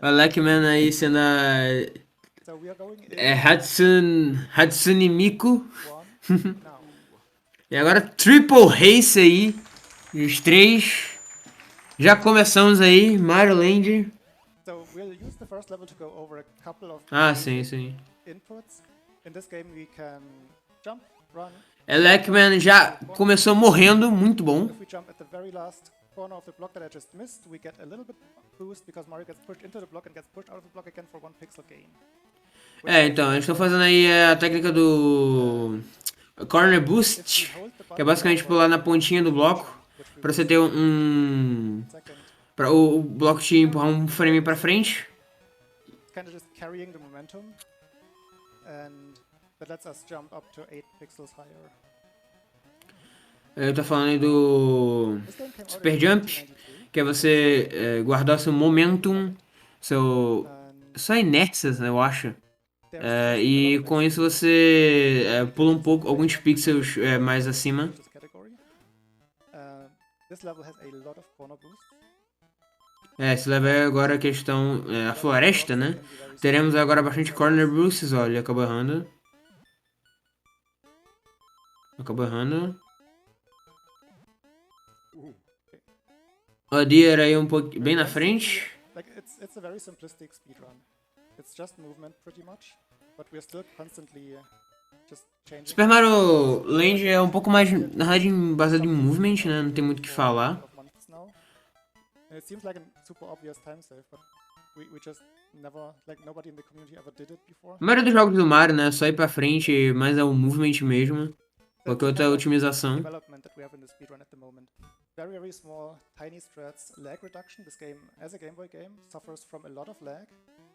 O Elecman aí sendo Hatsune Miku. E agora Triple Race aí. Os três. Já começamos aí, Mario Land. Ah, sim, sim. Elecman já começou morrendo, muito bom. Corner of the block that I just missed, we get a little bit boost because Mario gets pushed into the block and gets pushed out of the block again for 1 pixel gain. Então, eles estão fazendo aí a técnica do Corner Boost, que é basicamente pular na pontinha do bloco, pra você ter para o bloco te empurrar um frame pra frente. Kind of just carrying the momentum, and that lets us jump up to 8 pixels higher. Eu tô falando aí do Super Jump, que é você guardar seu momentum, sua inércia, eu acho. E com isso você pula um pouco, alguns pixels mais acima. Esse level é agora a questão, a floresta, né? Teremos agora bastante corner boosts, olha, acabou errando. Acabou errando. O Deer aí um pouco bem na frente. It's a very simplistic speedrun. It's just movement pretty much, but we're still constantly just changing. Super Mario Land é um pouco mais, na verdade, baseado em movement, né? Não tem muito o que falar. It seems like a super obvious time save, but we just never, like nobody in the community ever did it before. A maioria dos jogos do Mario, né? Só ir pra frente, mas é o movement mesmo. Qualquer outra otimização. Development that we have in the speedrun at the moment. Very small, tiny strats, lag reduction. This game, as a Game Boy game, suffers from a lot of lag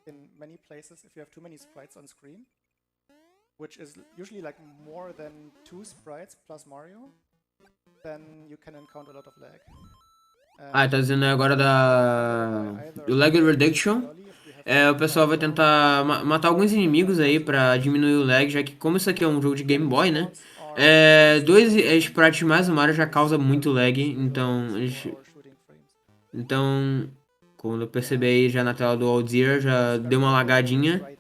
in many places if you have too many sprites on screen, which is usually like more than 2 sprites plus Mario, then you can encounter a lot of lag. Tá dizendo agora do lag reduction. O pessoal vai tentar matar alguns inimigos aí pra diminuir o lag, já que como isso aqui é um jogo de Game Boy, né? Dois sprites mais o Mario já causa muito lag, então quando eu percebi aí já na tela do Aldir já deu uma lagadinha.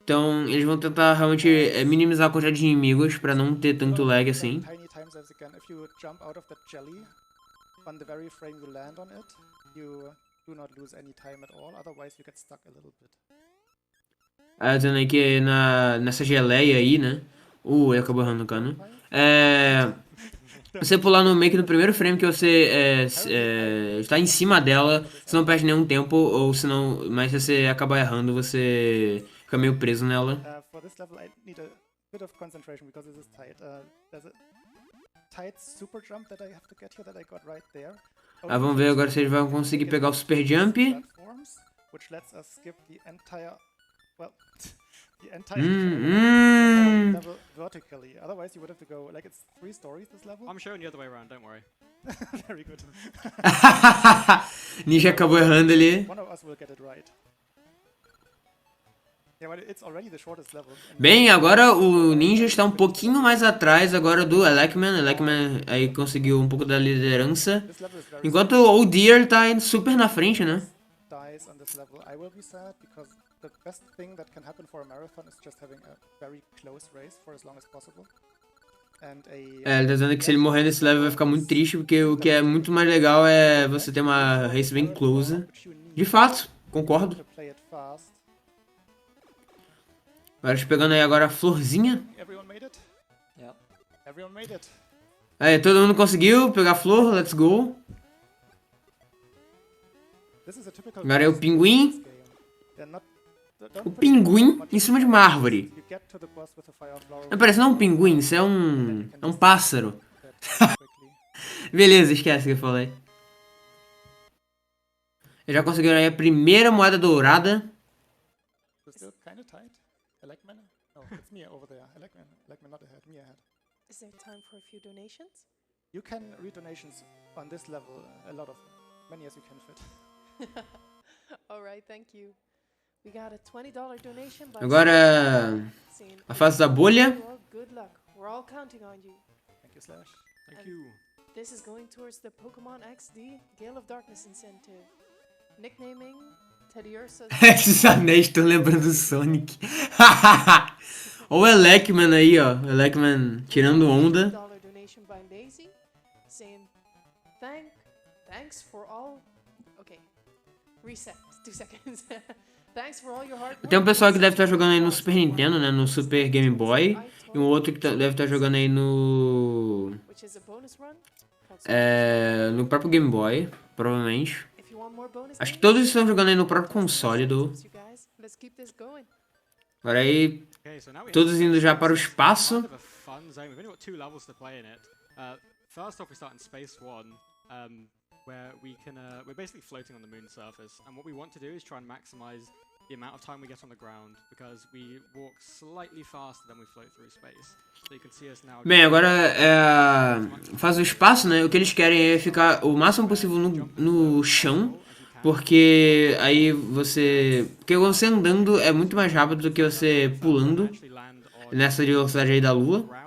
Então eles vão tentar realmente minimizar a quantidade de inimigos pra não ter tanto lag assim. On the very frame you land on it, you do not lose any time at all, otherwise you get stuck a little bit. Dizendo aí que nessa geleia aí, né? Acabou errando o cano. Você pular no meio que no primeiro frame que você está em cima dela, você não perde nenhum tempo, ou senão, mas se você acabar errando, você fica meio preso nela. For this level I need a bit of concentration because this is tight. There's a tight super jump that I have to get here that I got right there. Vamos ver agora se eles vão conseguir pegar o super jump. Which lets us skip the entire, well, level vertically. Otherwise you would have to go, like it's 3 stories this level. I'm showing the other way around, don't worry. Very good. Ninja acabou errando ali. One of us will get it right. Bem, agora o Ninja está um pouquinho mais atrás agora do Elecman. Elecman aí conseguiu um pouco da liderança. Enquanto o Deer está indo super na frente, né? Ele tá dizendo que se ele morrer nesse level vai ficar muito triste, porque o que é muito mais legal é você ter uma race bem close. De fato, concordo. Agora pegando aí agora a florzinha. Aí, todo mundo conseguiu pegar a flor, let's go. Agora é o pinguim. O pinguim em cima de uma árvore. Não, parece não um pinguim, isso é um pássaro. Beleza, esquece o que eu falei. Eu já conseguiram aí a primeira moeda dourada. It's me over there. Elecman not ahead, me ahead. Is there time for a few donations? You can read donations on this level, a lot of them. Many as you can fit. Alright, thank you. We got a $20 donation by Agora a fase da bolha. Good luck. We're all counting on you. Thank you, Slash. Thank you. This is going towards the Pokemon XD Gale of Darkness incentive. Nicknaming Teddy Ursa's. Esses anéis estão lembrando do Sonic. Olha o Elecman aí, ó. O Elecman tirando onda. $50 donation by Lazy, saying thanks for all. Okay, reset. 2 seconds. Thanks for all your hard work. Tem um pessoal que deve estar jogando aí no Super Nintendo, né? No Super Game Boy. E um outro que deve estar jogando aí no... Which is a bonus run. no próprio Game Boy, provavelmente. If you want more bonus Acho que games, todos estão jogando aí no próprio console do... you guys, let's keep this going. Agora aí, todos indo já para o espaço. First off, we start in Space 1, where we're basically floating on the moon surface, and what we want to do is try and maximize the amount of time we get on the ground, because we walk slightly faster than we float through space. So you can see us now. Bem, agora faz o espaço, né? O que eles querem é ficar o máximo possível no chão, porque aí porque você andando é muito mais rápido do que você pulando nessa velocidade aí da Lua.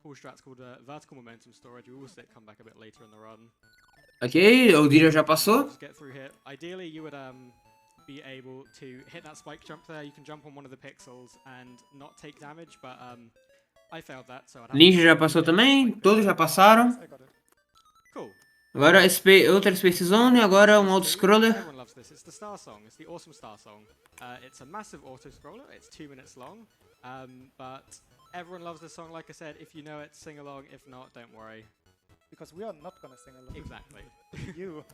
Cool strats called vertical momentum storage. We will see it come back a bit later in the run. Ok, o Dira já passou. Just get through here. Ideally, you would be able to hit that spike jump there. You can jump on one of the pixels and not take damage, but I failed that, so I'd have Ninja já passou também, todos já passaram. I got it. Cool. Agora outra Space Zone, agora um auto-scroller. Everyone loves this. It's the Star Song. It's the awesome Star Song. It's a massive auto-scroller. It's 2 minutes long, but everyone loves this song. Like I said, if you know it, sing along. If not, don't worry. Because we are not gonna sing along. Exactly. You.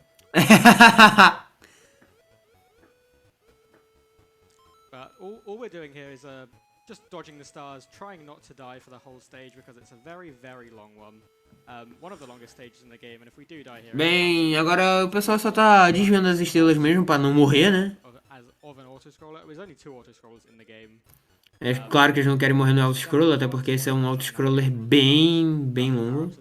But all we're doing here is just dodging the stars, trying not to die for the whole stage because it's a very, very long one. One of the longest stages in the game, and if we do die here... Bem, agora o pessoal só tá desviando as estrelas mesmo pra não morrer, né? Of an auto-scroller, it was only 2 auto-scrollers in the game. É claro que eles não querem morrer no auto-scroller, até porque esse é um auto-scroller bem, bem longo.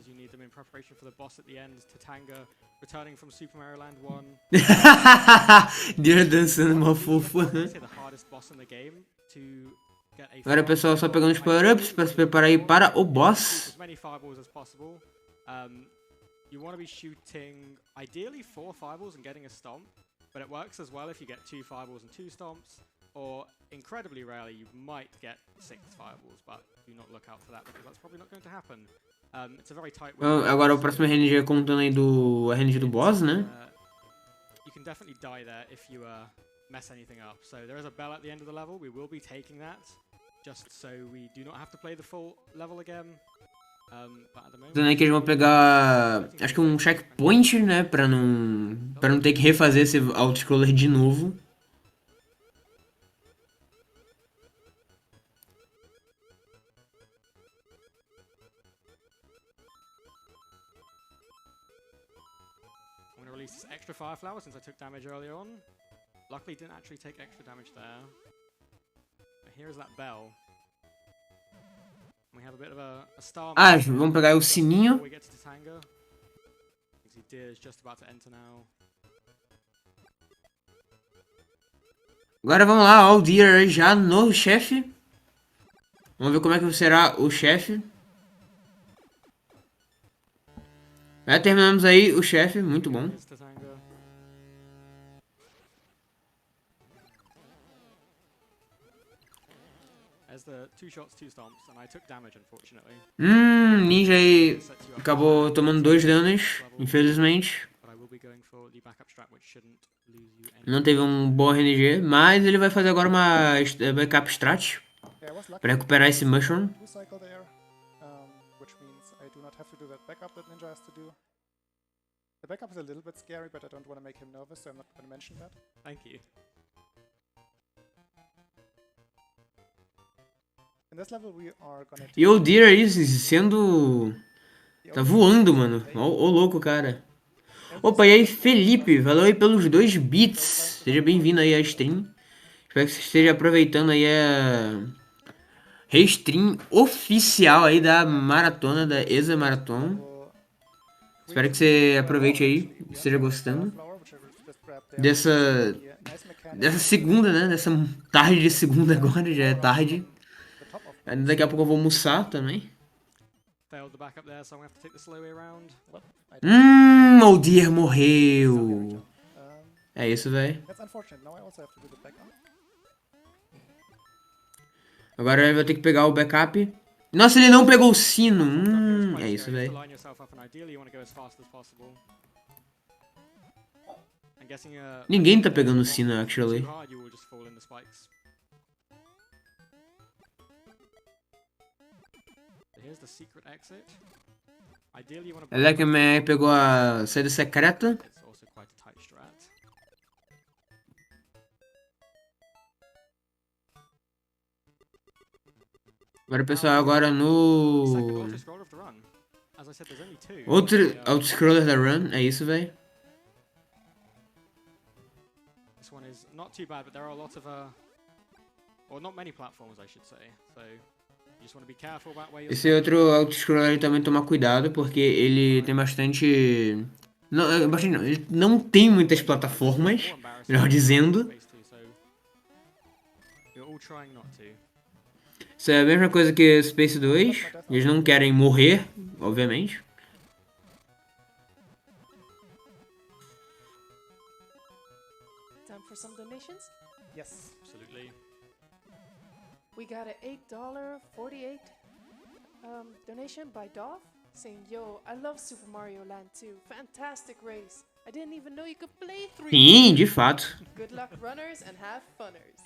Returning from Super Mario Land 1. Deus dançando uma fofa. Agora o pessoal só pegando os power-ups para se preparar aí para o boss. You want to be shooting ideally 4 fireballs and getting a stomp, but it works as well if you get 2 fireballs and 2 stomps, or incredibly rarely you might get 6 fireballs, but do not look out for that because that's probably not going to happen. It's a very tight window. Agora o próximo RNG contando aí do RNG do boss, né? You can definitely die there if you mess anything up. So there is a bell at the end of the level. We will be taking that, just so we do not have to play the full level again. Então é que eles vão pegar, acho que um checkpoint, né, pra não ter que refazer esse auto-scroller de novo. I'm going to release this extra fire flower since I took damage earlier on. Luckily didn't actually take extra damage there. But here's that bell. We have a bit of a star. Vamos pegar o sininho. We get to Tatanga. You see Deer is just about to enter now. Agora vamos lá, ó, o Deer já no chefe. Vamos ver como é que será o chefe. Já terminamos aí o chefe, muito bom. Ninja aí acabou tomando 2 danos, infelizmente. Não teve um bom RNG, mas ele vai fazer agora uma backup strat para recuperar esse mushroom. The backup is a little bit scary, but I don't want to make him nervous, so I'm not going to mention that. Thank you. In this level we are gonna E o Deer aí sendo... Tá voando, mano. Ô louco, cara. Opa, e aí, Felipe? Valeu aí pelos 2 bits. Seja bem-vindo aí à stream. Espero que você esteja aproveitando aí a restream oficial aí da maratona, da ESA Maratona. Espero que você aproveite aí, esteja gostando dessa segunda, né? Dessa tarde de segunda agora, já é tarde. Daqui a pouco eu vou almoçar também. Failed the backup there, so I'm gonna have to take the slow way around. Well, I don't. O Deer Sorry, morreu. John. É isso, velho. That's unfortunate. Now I also have to do the backup. Agora ele vai ter que pegar o backup. Nossa, ele não pegou o sino. It's quite É isso, scary. You have to velho. line yourself up, and ideally you want to go as fast as possible. I'm guessing Ninguém tá pegando o sino, actually. too hard, you will just fall in the spikes. So here's the secret exit. Ideally you want to. Elecman pegou a saída secreta. It's also quite a tight strat. Agora o pessoal agora Second no... auto-scroller of the run. As I said, there's only two. Outro The, auto-scroller da run. É isso, velho. This one is not too bad, but there are a lot of or not many platforms, I should say. So you just want to be careful about where you're. Esse outro auto-scroller também tomar cuidado, porque ele tem bastante... Não, bastante não. Ele não tem muitas plataformas, melhor dizendo. So you're all trying not to. Isso é a mesma coisa que Space 2. Eles não querem morrer, obviamente. Time for some donations? Yes. Absolutely. We got a $8.48 donation by Dov saying, "Yo, I love Super Mario Land 2. Fantastic race. I didn't even know you could play 3. Sim, de fato. Good luck, runners, and have funners."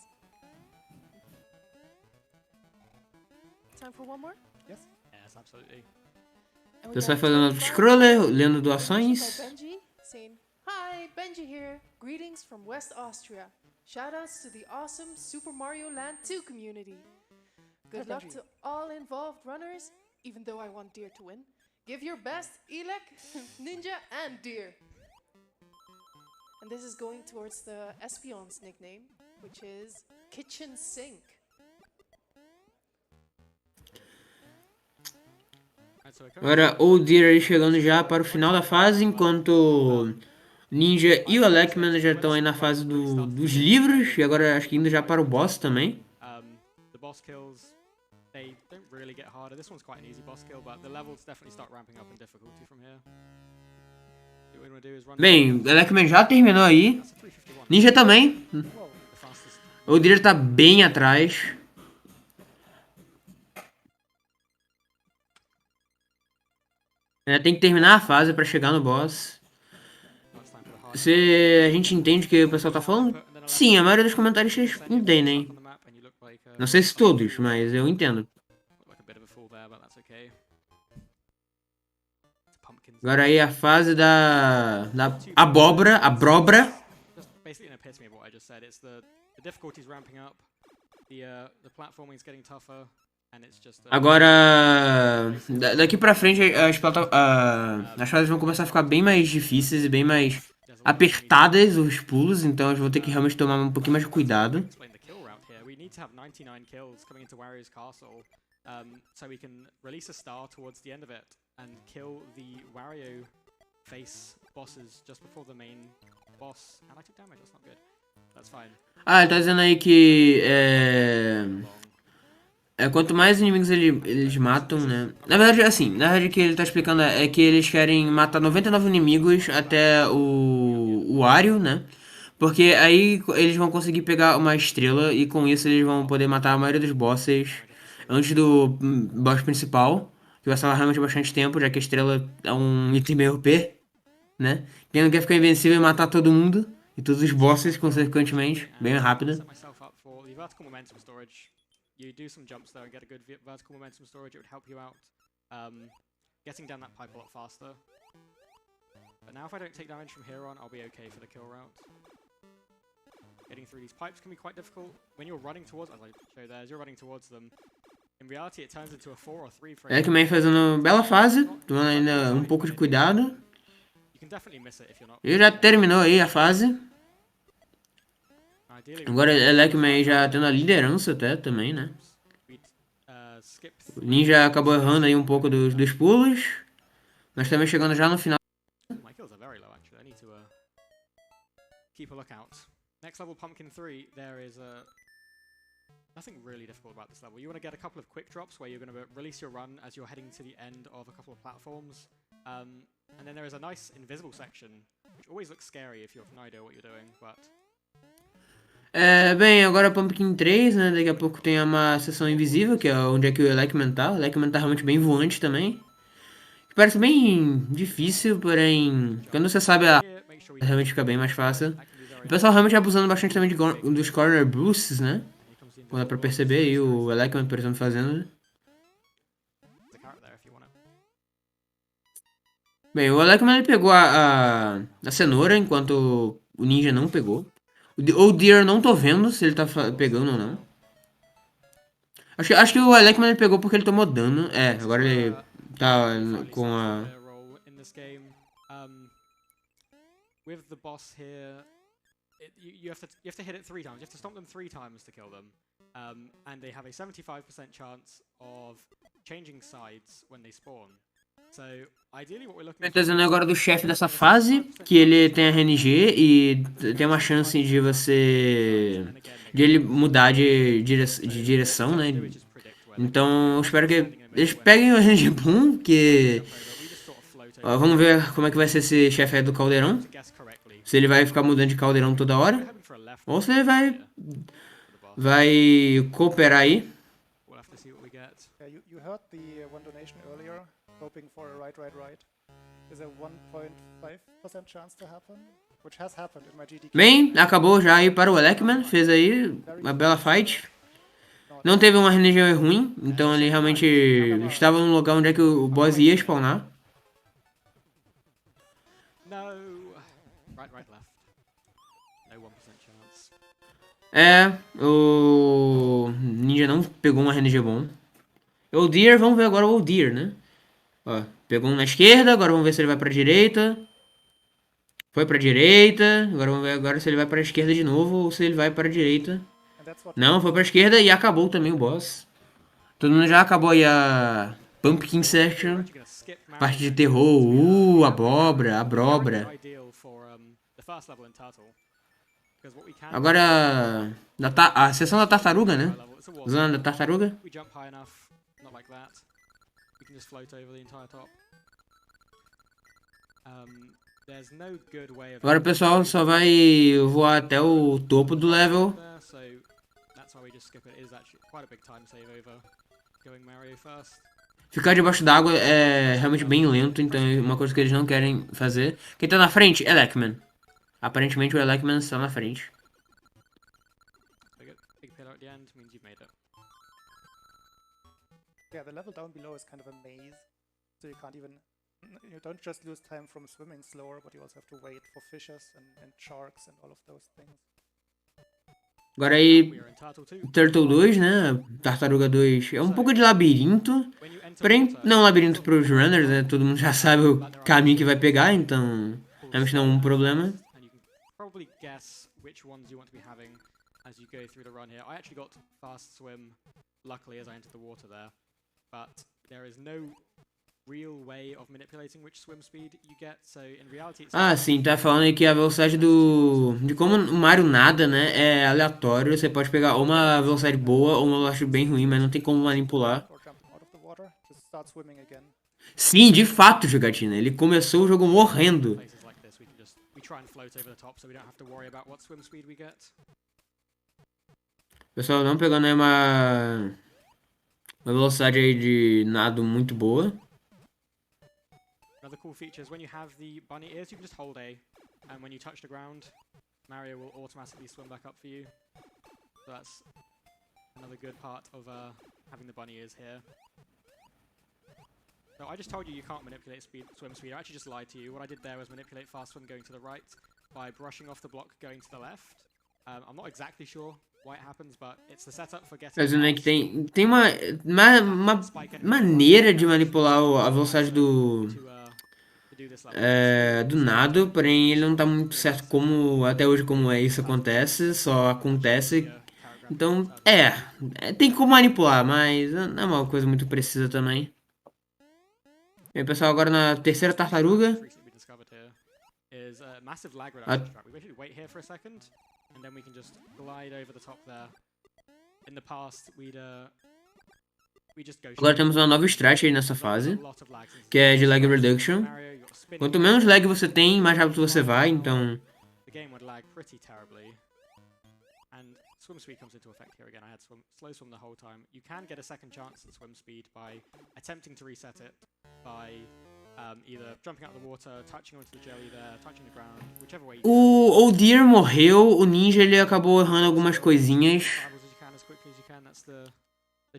Time for one more? Yes. Yes, absolutely. And we Pessoal got fazendo a auto-scroller, lendo donation by doações. Benji saying, "Hi, Benji here. Greetings from West Austria. Shoutouts to the awesome Super Mario Land 2 community. Good Hi, luck Benji. to all involved runners, even though I want Deer to win. Give your best, Elec, Ninja, and Deer." And this is going towards the Espion's nickname, which is Kitchen Sink. Right, so Agora o Deer aí chegando já para o final da fase, enquanto Ninja e o Elecman já estão aí na fase dos livros, e agora acho que indo já para o boss também. the boss kills, they don't really get harder. This one's quite an easy boss kill, but the levels definitely start ramping up in difficulty from here. What we want to do is run. Bem, o Elecman já terminou aí. That's a 351. Ninja também. Whoa. The fastest. O Deer tá bem atrás. Ainda tem que terminar a fase para chegar no boss. Now it's time for the hard. Se a gente entende o que o pessoal tá falando? Sim, a maioria dos comentaristas entendem. On the map and you look like, Não sei se todos, mas eu entendo. look like a bit of a fool there, but that's okay. It's pumpkins. Agora aí a fase da abóbora, Just basically an epitome of what I just said. It's the difficulty's ramping up, the platforming's getting tougher, and it's just. Agora, daqui pra frente as fases vão começar a ficar bem mais difíceis e bem mais apertadas os pulos, então eu vou ter que realmente tomar um pouquinho mais de cuidado. Explain the kill route here. We need to have 99 kills coming into Wario's castle, so we can release a star towards the end of it and kill the Wario face bosses just before the main boss. And I took damage. That's not good. That's fine. Ah, ele tá dizendo aí que Long. quanto mais inimigos eles matam, né? Na verdade, assim, na verdade o que ele tá explicando é que eles querem matar 99 inimigos até o Wario, né? Porque aí eles vão conseguir pegar uma estrela e com isso eles vão poder matar a maioria dos bosses antes do boss principal, que vai salvar realmente bastante tempo, já que a estrela é um item meio OP, né? Quem não quer ficar invencível e matar todo mundo e todos os bosses, consequentemente, bem rápido. Set myself up for the vertical momentum storage. You do some jumps there and get a good vertical momentum storage. It would help you out getting down that pipe a lot faster. But now if I don't take damage from here on, I'll be okay for the kill route. Getting through these pipes can be quite difficult. When you're running towards, as I showed there, as you're running towards them, in reality it turns into a 4 or 3 frame. Elecman fazendo bela fase, tomando ainda um pouco de cuidado. You can definitely miss it if you're not. Ele já terminou aí a fase. Ideally, Agora Elecman já tendo a liderança até também, né? we'd skip O Ninja acabou errando aí um pouco dos pulos. Nós também chegando já no final. My kills are very low actually. I need to keep a lookout. Next level Pumpkin 3, there is nothing really difficult about this level. You want to get a couple of quick drops where you're going to release your run as you're heading to the end of a couple of platforms. And then there is a nice invisible section, which always looks scary if you have no idea what you're doing, but... Bem, agora Pumpkin 3, né? Daqui a pouco tem uma seção invisível, que é onde é que o Elecman tá. O Elecman tá realmente bem voante também. Parece bem difícil, porém, quando você sabe Here, make sure we realmente fica bem mais fácil. that can be very O pessoal realmente helpful. abusando bastante também dos corner boosts, né? Here comes the Como dá pra invisible perceber aí box. o Elecman, por exemplo, fazendo. There's a carrot there if you want it. Bem, o Elecman ele pegou a cenoura, enquanto o ninja não pegou. O Deer eu não tô vendo se ele tá pegando ou não. Acho que o Elecman ele pegou porque ele tomou dano. É, agora ele tá com a... Their role in this game. With the boss here, you have to hit it 3 times. You have to stomp them 3 times to kill them, and they have a 75% chance of changing sides when they spawn. So ideally, what we're looking Ele tá dizendo agora do chefe dessa fase, que ele tem RNG e tem uma chance de você... de ele mudar de direção, né? Então, eu espero que eles peguem o RNG bom, que... Ó, vamos ver como é que vai ser esse chefe aí do caldeirão. Se ele vai ficar mudando de caldeirão toda hora. Ou se ele vai cooperar aí. Yeah, you heard the one donation earlier, hoping for a right. Is a 1.5% chance to happen, which has happened in my GDQ. Bem, acabou já aí para o Elecman. Fez aí uma bela fight. Não teve uma RNG ruim, então ele realmente estava num lugar onde é que o boss ia spawnar. No. Right, left. No 1% chance. O ninja não pegou um RNG bom. O Deer, vamos ver agora o Deer, né? Ó, pegou um na esquerda, agora vamos ver se ele vai pra direita. Foi pra direita, agora vamos ver agora se ele vai pra esquerda de novo ou se ele vai pra direita. Não, foi pra esquerda e acabou também o boss. Todo mundo já acabou aí a Pumpkin Section. Parte de terror, abóbora. Agora, a seção da tartaruga, né? Zona da tartaruga. We jump high enough, not like that. We can just float over the entire top. There's no good way of... Agora o pessoal só vai voar até o topo do level. So that's why we just skip it. It is actually quite a big time save over going Mario first. Ficar debaixo d'água é realmente bem lento, então é uma coisa que eles não querem fazer. Quem tá na frente? Elecman. Aparentemente o Elecman está na frente. Big pillar at the end means you've made it. Yeah, the level down below is kind of a maze, so you can't even... You don't just lose time from swimming slower, but you also have to wait for fishes and sharks and all of those things. Agora aí, Turtle 2, né? Tartaruga 2 é um pouco de labirinto. Porém, não é um labirinto para os runners, né? Todo mundo já sabe o caminho que vai pegar, então realmente não é um problema. Probably guess which ones you want to be having as you go through the run here. I actually got fast swim, luckily, as I entered the water there. But there is no real way of manipulating which swim speed you get, so in reality it's... Ah, sim, tá falando aí que a velocidade de como o Mario nada, né, é aleatório. Você pode pegar ou uma velocidade boa ou uma velocidade bem ruim, mas não tem como manipular. Sim, de fato, jogatina. Ele começou o jogo morrendo. Pessoal, não pegando aí uma velocidade aí de nado muito boa. Another cool feature is when you have the bunny ears, you can just hold A, and when you touch the ground, Mario will automatically swim back up for you. So that's another good part of having the bunny ears here. So I just told you can't manipulate swim speed. I actually just lied to you. What I did there was manipulate fast swim going to the right by brushing off the block going to the left. I'm not exactly sure why it happens, but it's the setup for getting... Mas né, que tem uma maneira de manipular a velocidade do nado, porém ele não tá muito certo como, até hoje, como isso acontece, só acontece. Então, tem como manipular, mas não é uma coisa muito precisa também. E aí, pessoal, agora na terceira tartaruga. in the past, we just go Agora straight temos for uma it. nova strat aí nessa As long as there's fase, a lot of lag, since que é de it's lag Super reduction. Mario, you've got spinning Quanto menos wheels, lag você tem, mais rápido você vai, então... the game would lag pretty terribly. And swim speed comes into effect here again. I had slow swim the whole time. You can get a second chance at swim speed by attempting to reset it by either jumping out of the water, touching onto the jelly there, touching the ground, whichever way you can. O Deer morreu, o Ninja ele acabou errando algumas coisinhas. Survivals as you can, as quickly as you can. That's the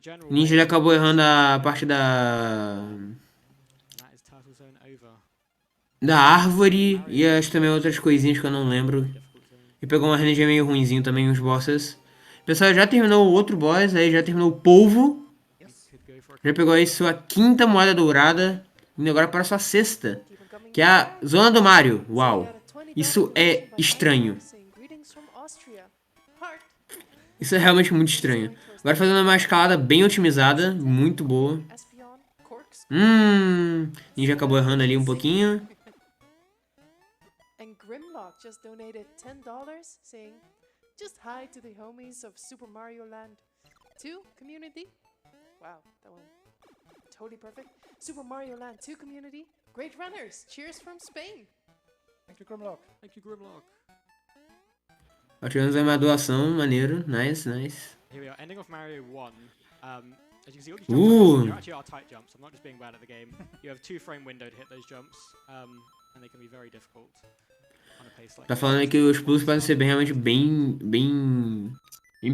general O Ninja way. ele acabou errando a parte da... That is Turtle Zone over. da árvore e as também outras coisinhas que eu não lembro. Difficult zone. E pegou um RNG meio ruinzinho também, os bosses. O pessoal já terminou o outro boss, aí já terminou o polvo. You could go for a Já pegou aí sua quinta moeda dourada. E agora para sua sexta, Keep 'em coming, que é a Ninja. Zona do Mario. So we Uau. got a $20 Isso é donation by estranho. Mike saying, "Greetings from Austria." Heart. Isso é realmente muito estranho. Agora fazendo uma escalada bem otimizada, muito boa. Espion, corks. Ninja acabou errando ali um pouquinho. And Grimlock just donated $10 saying, "Just hi to the homies of Super Mario Land 2 community." Wow, that one totally perfect. Super Mario Land 2 community. Great runners. Cheers from Spain. Thank you, Grimlock. Thank you, Grimlock. Ó, tivemos aí uma doação, maneiro. Nice, nice. Here we are, ending off Mario 1. As you can see, all these Ooh. jumps actually are tight jumps. I'm not just being bad at the game. You have 2-frame window to hit those jumps, and they can be very difficult on a pace like Tá this. falando aí que os pulos podem ser realmente bem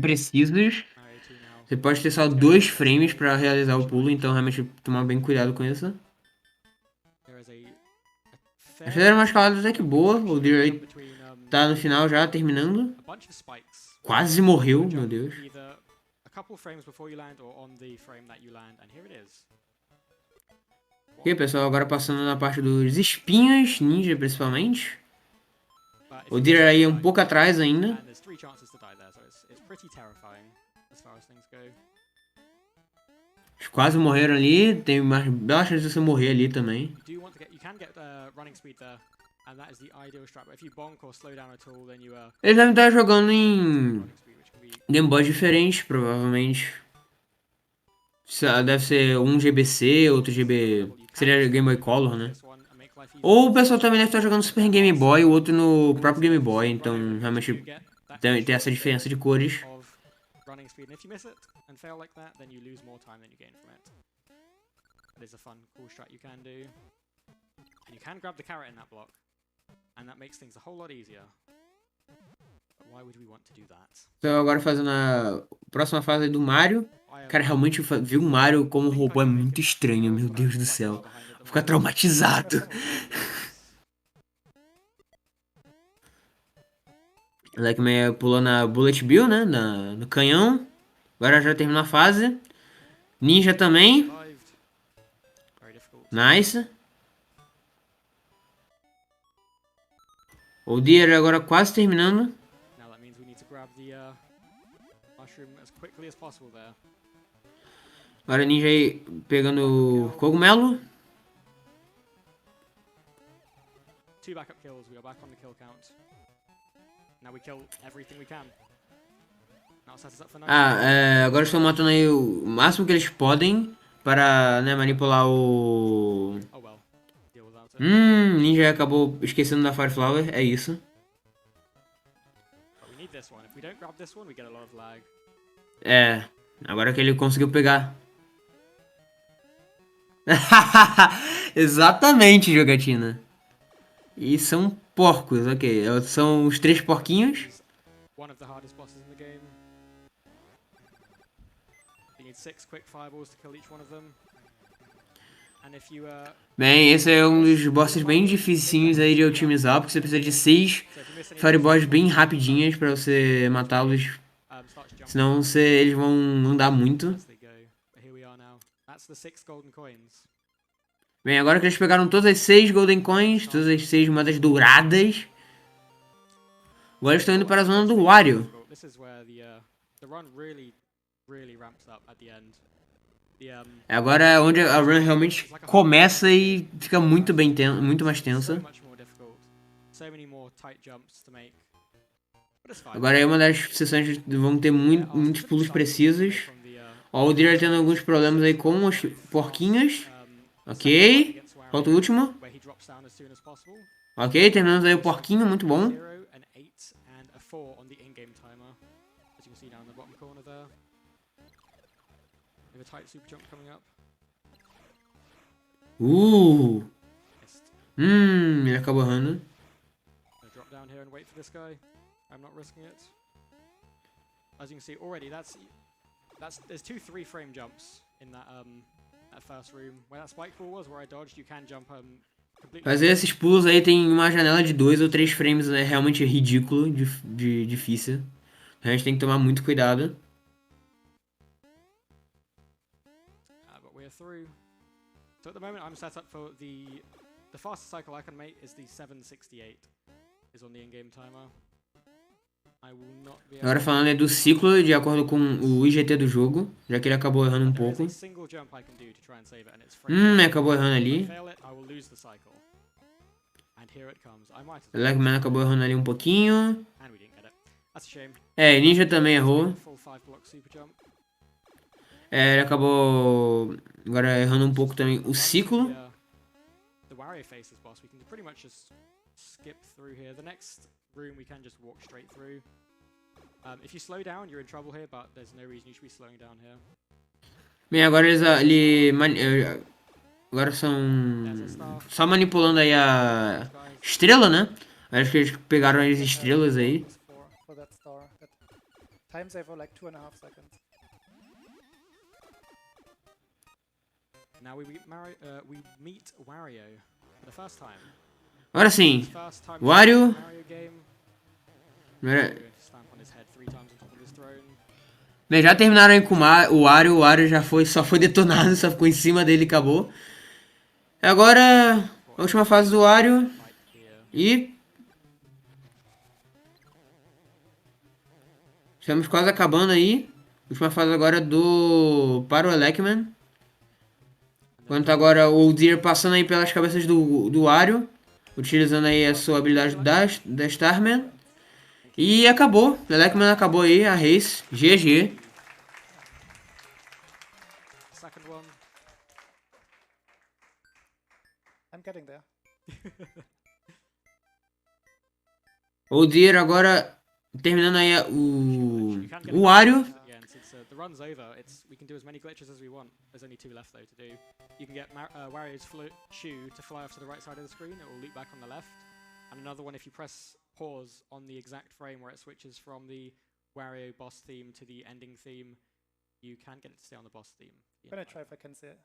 precisos. Mario 2 now. Você pode ter só 2 frames pra realizar o pulo, então realmente tomar bem cuidado com isso. There is a Acho que era uma escalada até que boa. O Deer aí between, tá no final já, terminando. a bunch of spikes. Quase morreu, You meu jump Deus. either a couple frames before you land or on the frame that you land, and here it is. Ok, pessoal, agora passando na parte dos espinhos, ninja principalmente. But if O you Deer miss it, aí you um die. pouco atrás ainda. And there's 3 chances to die there, so it's pretty terrifying as far as things go. Eles quase morreram ali. Tem uma bela chance de você morrer ali também. You can get running speed there, and that is the ideal strat. But if you bonk or slow down at all, then you Eles devem estar jogando em running speed, which can be Game Boys diferentes, provavelmente. Deve ser um GBC, outro GB... Seria Game Boy Color, né? this one and make life easier. Ou o pessoal também deve estar jogando Super Game Boy, o outro no próprio Game Boy. Então, realmente, tem essa diferença de cores. Of running speed, and if you miss it and fail like that, then you lose more time than you gain from it. It is a fun, cool strat you can do, and you can grab the carrot in that block, and that makes things a whole lot easier. But why would we want to do that? Então, agora fazendo a próxima fase do Mario. Cara, realmente ver o Mario como robô é muito estranho, meu Deus do céu. Vou ficar traumatizado. Like meio pulou na Bullet Bill, né? No canhão. Agora já terminou a fase. Ninja também. Survived. Very difficult. Nice. O Deer agora quase terminando. Now that means we need to grab the mushroom as quickly as possible there. Agora Ninja aí pegando o cogumelo. 2 backup kills. We are back on the kill count. Now we kill everything we can. Now set us up for nice. Agora estão matando aí o máximo que eles podem para, né, manipular o... Oh well. Deal without it. Ninja acabou esquecendo da Fire Flower, é isso. But we need this one. If we don't grab this one, we get a lot of lag. Agora que ele conseguiu pegar. Exatamente, jogatina. E são porcos, ok. São os 3 porquinhos. This is one of the hardest bosses in the game. You need 6 quick fireballs to kill each one of them. And if you Bem, esse é um dos bosses bem dificinhos aí de otimizar, porque você precisa de 6 so if you miss any fireballs bem rapidinhas pra você matá-los. start to jump Senão eles vão andar muito. as they go. But here we are now. That's the 6 golden coins. Bem, agora que eles pegaram todas as 6 Golden Coins, todas as 6 moedas douradas, agora eles estão indo para a zona do Wario. This is where the run really ramps up at the end. Agora é onde a run realmente começa e fica muito muito mais So tensa. much more difficult. So many more tight jumps to make. But it's fine. Agora é uma das sessões que vão ter muitos pulos precisos. Ó, o Deer tendo alguns problemas aí com os porquinhos. Ok. Falta o último. Where he drops down as soon as possible. Ok, terminamos aí o porquinho, muito bom. 0, an 8, and a 4 on the in-game timer. As you can see down in the bottom corner there. We have a tight super jump coming up. Missed. Ele acabou errando. Gonna drop down here and wait for this guy. I'm not risking it. As you can see already, there's 2 3-frame jumps in that first room. Where that spike ball was, where I dodged, you can jump completely. Fazer esses pulos aí tem uma janela de 2 ou 3 frames, é realmente ridículo, de difícil. A gente tem que tomar muito cuidado. But we're through. So at the moment I'm set up for the fastest cycle I can make is the 768. Is on the in-game timer. I will not be Agora falando aí do ciclo de acordo com o IGT do jogo, já que ele acabou errando um pouco. Acabou errando ali. O Legman acabou errando ali um pouquinho. Ninja também errou. Ele acabou agora errando um pouco também o ciclo. The Wario faces boss, we can pretty much just skip through here. The next room we can just walk straight through. If you slow down, you're in trouble here, but there's no reason you should be slowing down here. Bem, agora agora são só manipulando aí a estrela, né? Acho que eles pegaram as estrelas aí. Time save for like 2.5 seconds. Now we meet Wario for the first time. Agora sim, Wario. Bem, já terminaram aí com o Wario já só foi detonado, só ficou em cima dele e acabou. Agora, a última fase do Wario. E estamos quase acabando aí. Última fase agora para o Elecman. Enquanto agora o Deer passando aí pelas cabeças do Wario. Utilizando aí a sua habilidade da Starman. E acabou. O Elecman acabou aí a race. GG. I'm getting there. O Deer agora terminando aí o Wario. The run's over. We can do as many glitches as we want. There's only 2 left though to do. You can get Wario's shoe to fly off to the right side of the screen. It will loop back on the left. And another one, if you press pause on the exact frame where it switches from the Wario boss theme to the ending theme, you can get it to stay on the boss theme. I'm gonna try if I can set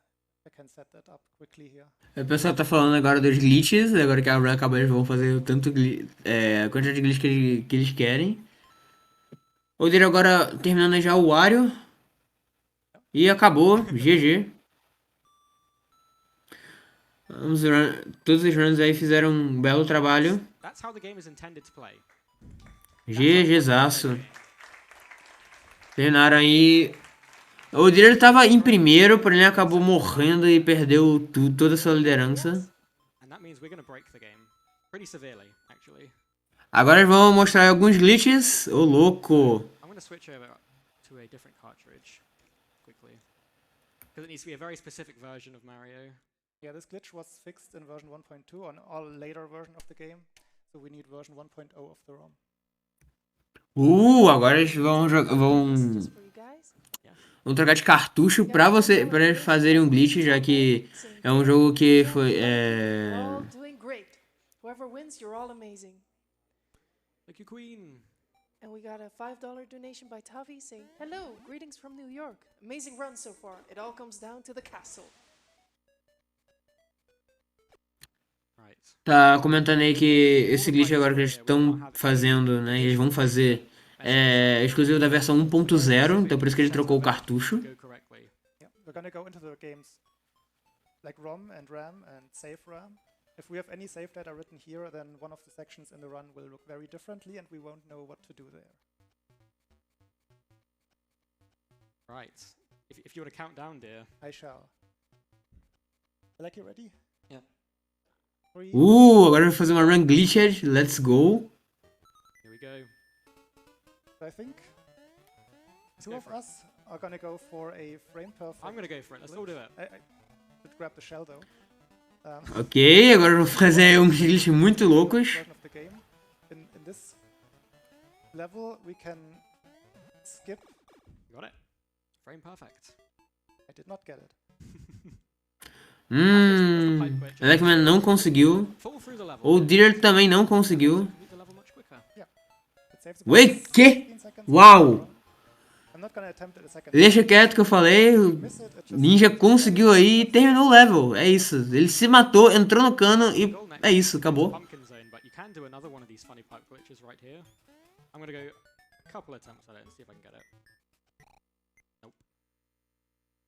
that up quickly here. O pessoal tá falando agora dos glitches. Agora que a run acabou, eles vão fazer o tanto a quantidade de glitch que eles querem. O Deer agora terminando já o Wario. E acabou. GG. Todos os runs aí fizeram um belo trabalho. GGzaço. Terminaram aí. O Deer tava em primeiro, porém ele acabou morrendo e perdeu toda a sua liderança. Agora eles vão mostrar alguns glitches. Ô, louco. To a different cartridge quickly because it needs to be a very specific version of Mario. Yeah, this glitch was fixed in version 1.2 on all later version of the game, so we need version 1.0 of the ROM. Agora eles vão trocar de cartucho pra eles fazerem um glitch, já que é um jogo que foi Whoever wins, you're all amazing. Thank you, Queen. And we got a $5 donation by Tavi saying, "Hello, greetings from New York. Amazing run so far. It all comes down to the castle." Tá comentando aí que esse glitch agora que eles estão fazendo, né? Eles vão fazer exclusivo da versão 1.0, então por isso que ele trocou o cartucho. Yeah, we're gonna go into the games like ROM and RAM and save RAM. If we have any save data written here, then one of the sections in the run will look very differently and we won't know what to do there. Right. If you want to count down, dear. I shall. Like you ready? Yeah. 3, Agora vai fazer uma run glitched. Let's go. Here we go. So I think two go of for it. us are gonna go for a frame perfect. I'm gonna go for it. Let's all do it. I should grab the shell though. Ok, agora eu vou fazer uns glitches muito loucos. Version of the game. In this level, we can skip. Got it. Frame perfect. I did not get it. Elecman não conseguiu. Fall through the level. O Deer também não conseguiu. Complete the level much quicker. It saves Ué, about que? 15 seconds. Uau! I'm not gonna attempt it a second Deixa time. quieto que eu falei. O Miss it, it just Ninja conseguiu aí e terminou o level. É isso. Ele se matou, entrou no cano e é isso, acabou. Pumpkin zone, but you can do another one of these funny pipe glitches right here. I'm gonna go a couple attempts at it and see if I can get it. Nope.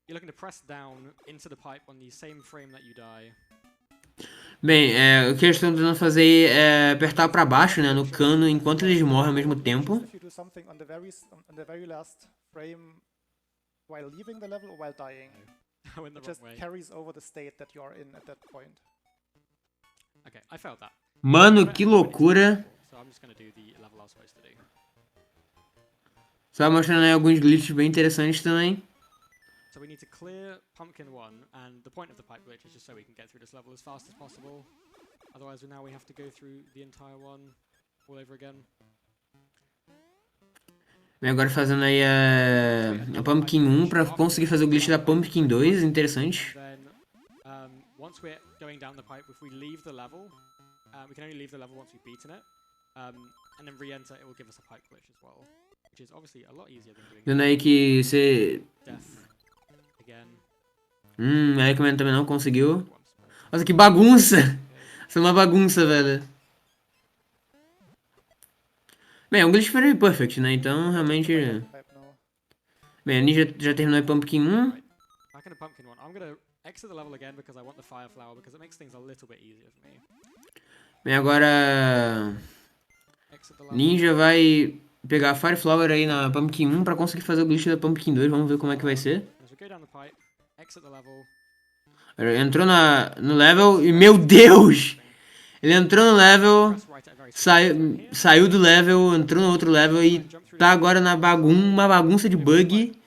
You're looking to press down into the pipe on the same frame that you die. Bem, o que eles estão tentando fazer é apertar pra baixo, né, no cano, enquanto eles morrem ao mesmo tempo. If you do something on the very last frame while leaving the level or while dying, Oh, in the it wrong just way. carries over the state that you're in at that point. Okay, I failed that. Mano, que loucura. So I'm just gonna do the level I was supposed to do. Só mostrando aí alguns glitches bem interessantes também. So we need to clear Pumpkin 1, and the point of the pipe glitch is just so we can get through this level as fast as possible. Otherwise, now we have to go through the entire one all over again. Bem, agora fazendo aí a Pumpkin 1 pra conseguir fazer o glitch da Pumpkin 2, interessante. Then, once we're going down the pipe, if we leave the level, we can only leave the level once we've beaten it, and then re-enter, it will give us a pipe glitch as well, which is obviously a lot easier than doing Vendo aí que você... death again. A Eggman também não conseguiu. Nossa, que bagunça! Isso é uma bagunça, velho. Bem, é um glitch very perfect, né? Então, realmente... Pipe now. Bem, a Ninja já terminou a Pumpkin 1. Back in the Pumpkin 1, I'm gonna exit the level again because I want the Fire Flower, because it makes things a little bit easier for me. Bem, agora... Exit the level. Ninja vai pegar a Fire Flower aí na Pumpkin 1 pra conseguir fazer o glitch da Pumpkin 2. Vamos ver como é que vai ser. As we go down the pipe, exit the level. Entrou no level e, meu Deus! Ele entrou no level, Press right at a very specific time here. saiu do level, entrou no outro level e tá agora na uma bagunça de bug.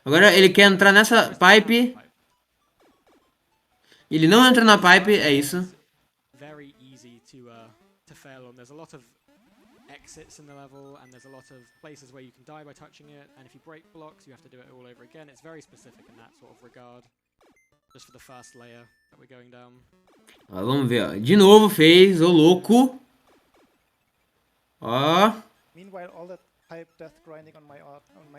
Agora ele quer entrar nessa pipe. Ele não entra na pipe, é isso. Very easy to fail on. There's a lot of exits in the level, and there's a lot of places where you can die by touching it, and if you break blocks, you have to do it all over again. It's very specific in that sort of regard. Just for the first layer that we're going down. Ó, vamos ver, ó. De novo fez, ô louco. Ó. Meanwhile, all that pipe death grinding on my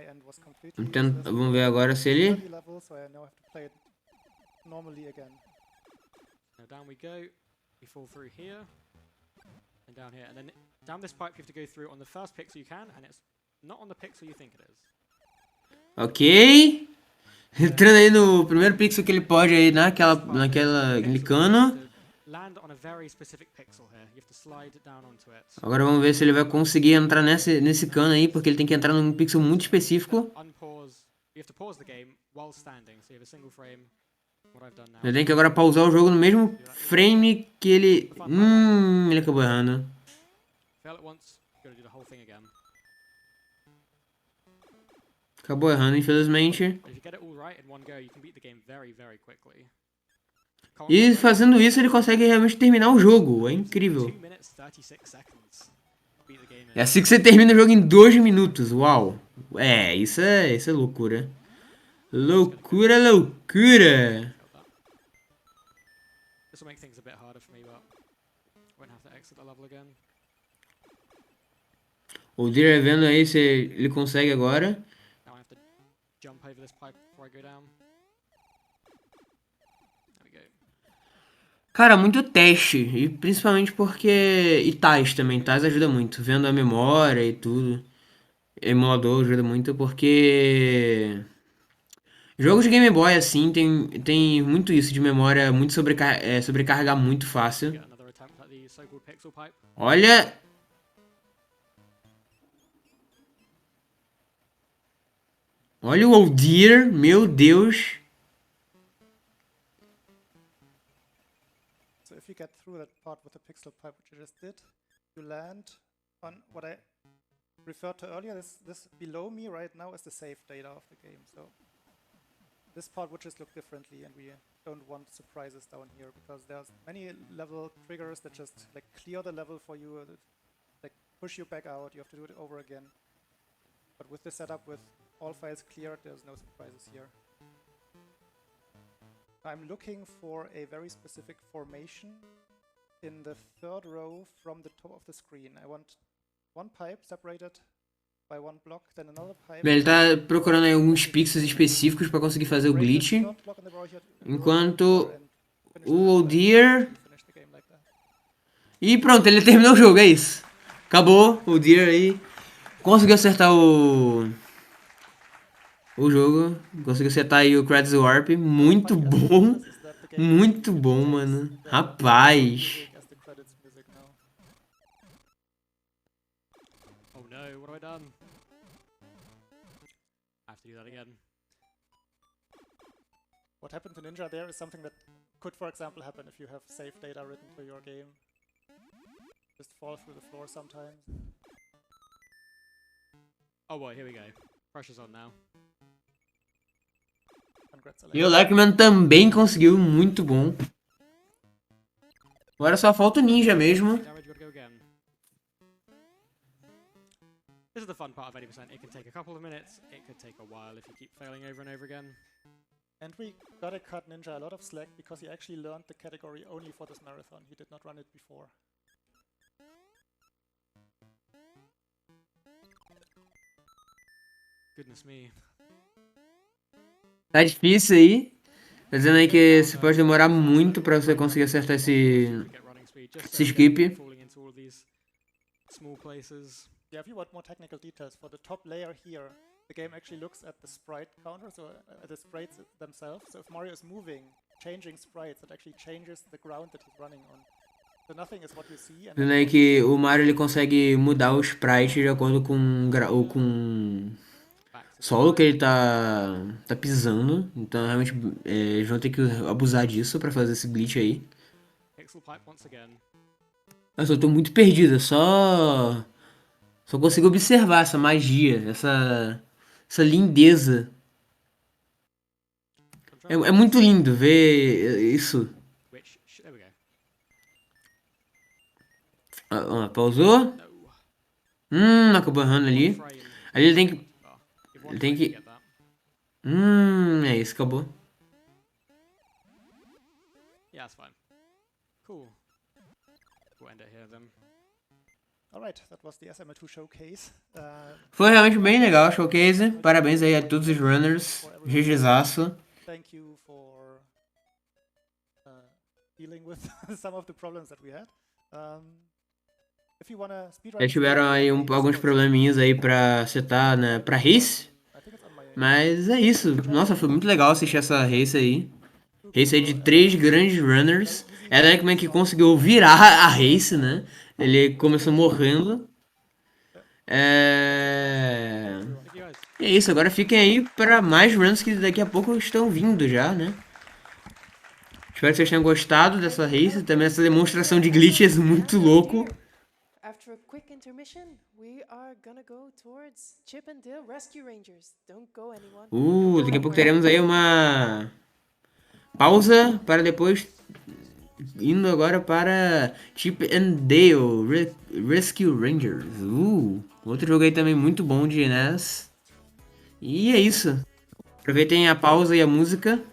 end was completely Vamos ver agora se ele... level, so I now have to play it normally again. Now down we go. We fall through here. And down here. And then down this pipe you have to go through on the first pixel you can, and it's not on the pixel you think it is. Ok. Entrando aí no primeiro pixel que ele pode aí naquele cano. Land on a very specific pixel here. You have to slide down onto it. Agora vamos ver se ele vai conseguir entrar nesse cano aí, porque ele tem que entrar num pixel muito específico. Unpause. You have to pause the game while standing, so you have a single frame. What I've done now. Ele tem que agora pausar o jogo no mesmo frame que ele... ele acabou errando. Fail it once, you gotta do the whole thing again. Acabou errando, infelizmente. But if you get it all right in one go, you can beat the game very, very quickly. E fazendo isso ele consegue realmente terminar o jogo. É incrível. 2 minutes 36 seconds. Beat the game in. É assim que você termina o jogo em 2 minutos. Uau. Isso é loucura. Loucura, loucura. This will make things a bit harder for me, but won't have to exit the level again. O Deer vendo aí se ele consegue agora. Now I have to jump over this pipe before I go down. There we go. Cara, muito teste. E principalmente porque... E tais também. Tais ajuda muito. Vendo a memória e tudo. Emulador ajuda muito porque... Jogos de Game Boy, assim, tem muito isso de memória, muito sobrecarregar muito fácil. Get another attempt at the so-called pixel pipe. Olha... Olha o Old Deer, meu Deus. So if you get through that part with the pixel pipe, which you just did, you land on what I referred to earlier, this below me right now is the save data of the game. So this part would just look differently, and we don't want surprises down here because there's many level triggers that just like clear the level for you, like push you back out. You have to do it over again. But with this setup, with all files cleared, there's no surprises here. I'm looking for a very specific formation in the third row from the top of the screen. I want one pipe separated by one block, then another pipe. Bem, ele tá procurando aí alguns pixels específicos para conseguir fazer o glitch. Enquanto o Oh Dear... E pronto, ele terminou o jogo, é isso. Acabou o Dear aí. Conseguiu acertar o jogo. Conseguiu acertar aí o Credits Warp. Muito bom. Muito bom, mano. Rapaz. Oh no, what have I done? I have to do that again. What happened to Ninja there is something that could, for example, happen if you have save data written to your game. Just fall through the floor sometimes. Oh boy, here we go. Pressure's on now. E o Lackman também conseguiu, muito bom. Agora só falta o Ninja mesmo. This is the fun part of 80%. It can take a couple of minutes, it could take a while if you keep failing over and over again. And we gotta cut Ninja a lot of slack because he actually learned the category only for this marathon. He did not run it before. Goodness me. Tá difícil aí. Tá dizendo aí que você pode demorar muito pra você conseguir acertar esse skip. Yeah, if you want more technical details, for the top layer here, the game actually looks at the sprite counter, so at the sprites themselves. So if Mario is moving, changing sprites, it actually changes the ground that he's running on. So nothing is what you see. Dizendo aí que o Mario ele consegue mudar o sprite de acordo com o solo que ele tá pisando. Então realmente eles vão ter que abusar disso pra fazer esse glitch aí. Nossa, eu tô muito perdido, só consigo observar essa magia, essa lindeza. É muito lindo ver isso. Pausou? Acabou errando ali. Ali ele tem que... é isso, acabou. Yeah, that's fine. Cool. We'll end it here then. Alright, that was the SM2 showcase. Foi realmente bem legal o showcase. Parabéns aí a todos os runners. GGzaço. Thank you for dealing with some of the problems that we had. If you wanna speedrun, Eles tiveram aí alguns probleminhas aí pra setar, né, pra race. Mas é isso. Nossa, foi muito legal assistir essa race aí. Race aí de 3 grandes runners. É daí como é que conseguiu virar a race, né? Ele começou morrendo. E é isso, agora fiquem aí para mais runs que daqui a pouco estão vindo já, né? Espero que vocês tenham gostado dessa race, também essa demonstração de glitches muito louco. After a quick intermission, we are gonna go towards Chip and Dale Rescue Rangers. Don't go anyone. Daqui a pouco teremos aí uma pausa para depois indo agora para Chip and Dale Rescue Rangers. Outro jogo aí também muito bom de NES. E é isso. Aproveitem a pausa e a música.